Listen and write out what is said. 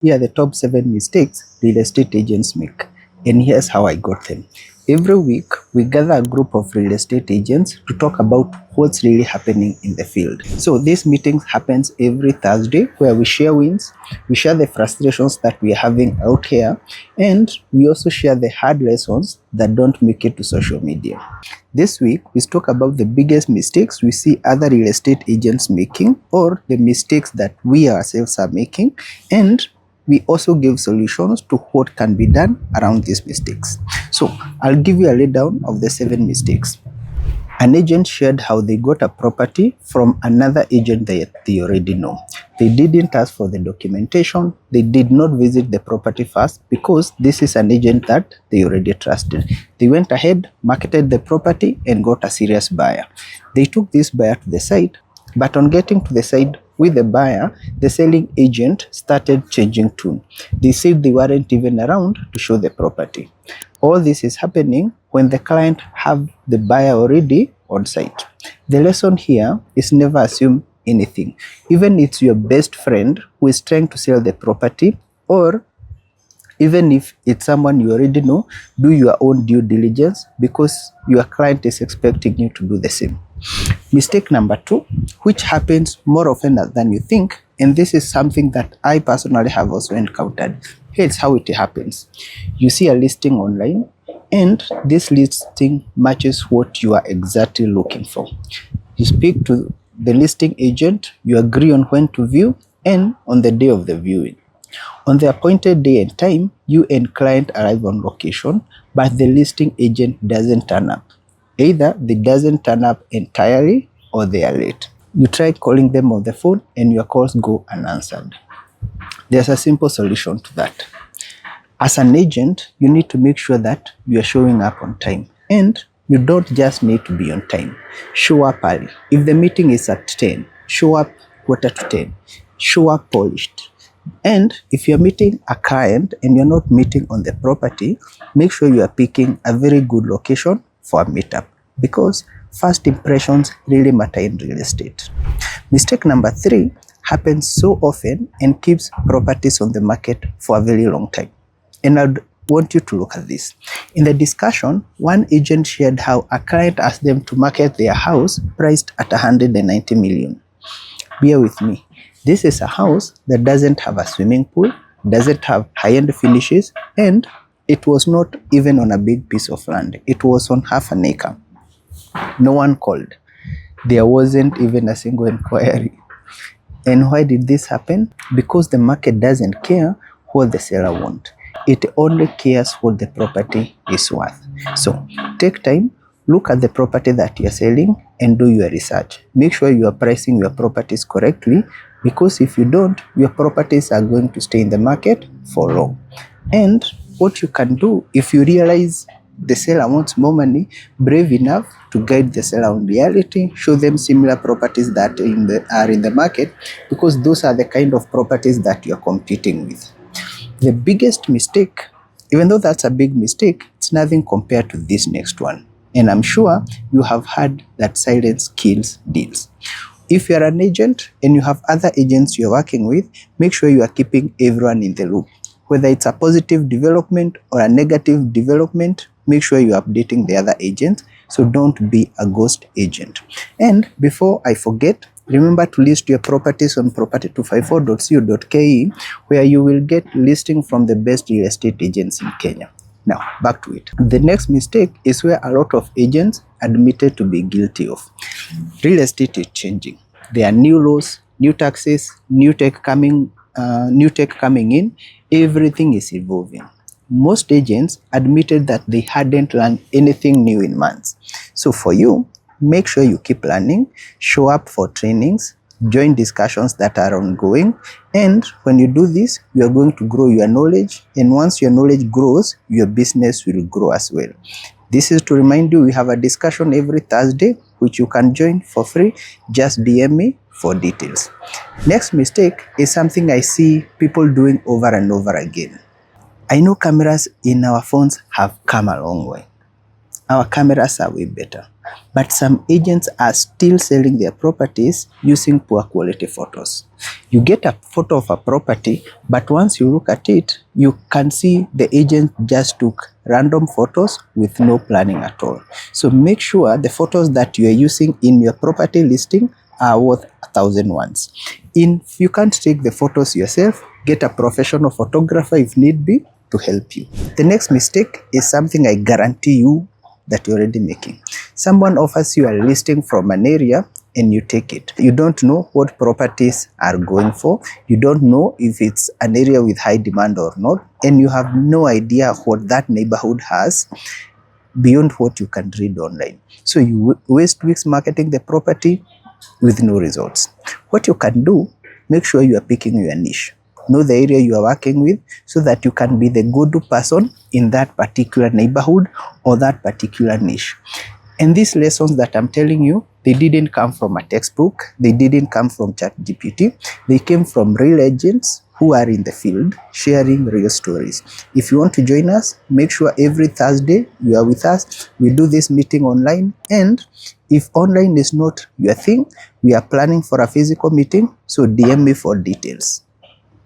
Here are the top 7 mistakes real estate agents make, and here's how I got them. Every week, we gather a group of real estate agents to talk about what's really happening in the field. So this meeting happens every Thursday where we share wins, we share the frustrations that we are having out here, and we also share the hard lessons that don't make it to social media. This week, we talk about the biggest mistakes we see other real estate agents making, or the mistakes that we ourselves are making, and we also give solutions to what can be done around these mistakes. So I'll give you a lowdown of the 7 mistakes. An agent shared how they got a property from another agent that they already know. They didn't ask for the documentation. They did not visit the property first because this is an agent that they already trusted. They went ahead, marketed the property, and got a serious buyer. They took this buyer to the site, but on getting to the site with the buyer, the selling agent started changing tune. They said they weren't even around to show the property. All this is happening when the client have the buyer already on site. The lesson here is never assume anything. Even if it's your best friend who is trying to sell the property, or even if it's someone you already know, do your own due diligence because your client is expecting you to do the same. Mistake number 2, which happens more often than you think, and this is something that I personally have also encountered. Here's how it happens. You see a listing online, and this listing matches what you are exactly looking for. You speak to the listing agent, you agree on when to view and on the day of the viewing. On the appointed day and time, you and client arrive on location, but the listing agent doesn't turn up. Either they doesn't turn up entirely or they are late. You try calling them on the phone and your calls go unanswered. There's a simple solution to that. As an agent, you need to make sure that you are showing up on time, and you don't just need to be on time. Show up early. If the meeting is at 10, show up quarter to 10. Show up polished. And if you're meeting a client and you're not meeting on the property, make sure you are picking a very good location for a meetup, because first impressions really matter in real estate. Mistake number 3 happens so often and keeps properties on the market for a very long time. And I'd want you to look at this. In the discussion, one agent shared how a client asked them to market their house priced at 190 million. Bear with me. This is a house that doesn't have a swimming pool, doesn't have high-end finishes, and it was not even on a big piece of land. It was on half an acre. No one called. There wasn't even a single inquiry. And why did this happen? Because the market doesn't care what the seller wants. It only cares what the property is worth. So take time, look at the property that you're selling and do your research. Make sure you are pricing your properties correctly, because if you don't, your properties are going to stay in the market for long. And what you can do, if you realize the seller wants more money, brave enough to guide the seller on reality, show them similar properties that are in the market, because those are the kind of properties that you're competing with. The biggest mistake, even though that's a big mistake, it's nothing compared to this next one. And I'm sure you have heard that silence kills deals. If you're an agent and you have other agents you're working with, make sure you are keeping everyone in the loop. Whether it's a positive development or a negative development, make sure you're updating the other agents. So don't be a ghost agent. And before I forget, remember to list your properties on property254.co.ke, where you will get listing from the best real estate agents in Kenya. Now, back to it. The next mistake is where a lot of agents admitted to be guilty of. Real estate is changing. There are new laws, new taxes, new tech coming in. Everything is evolving. Most agents admitted that they hadn't learned anything new in months. So for you, make sure you keep learning, show up for trainings, join discussions that are ongoing, and when you do this, you are going to grow your knowledge, and once your knowledge grows, your business will grow as well. This is to remind you, we have a discussion every Thursday, which you can join for free. Just DM me for details. Next mistake is something I see people doing over and over again. I know cameras in our phones have come a long way. our cameras are way better. But some agents are still selling their properties using poor quality photos. You get a photo of a property, but once you look at it, you can see the agent just took random photos with no planning at all. So make sure the photos that you are using in your property listing are worth 1,000 ones. If you can't take the photos yourself, get a professional photographer if need be to help you. The next mistake is something I guarantee you that you're already making. Someone offers you a listing from an area and you take it. You don't know what properties are going for. You don't know if it's an area with high demand or not, and you have no idea what that neighborhood has beyond what you can read online. So you waste weeks marketing the property with no results. What you can do, make sure you are picking your niche. Know the area you are working with so that you can be the go-to person in that particular neighborhood or that particular niche. And these lessons that I'm telling you, they didn't come from a textbook. They didn't come from ChatGPT. They came from real agents who are in the field sharing real stories. If you want to join us, make sure every Thursday you are with us. We do this meeting online, and if online is not your thing, we are planning for a physical meeting, so DM me for details.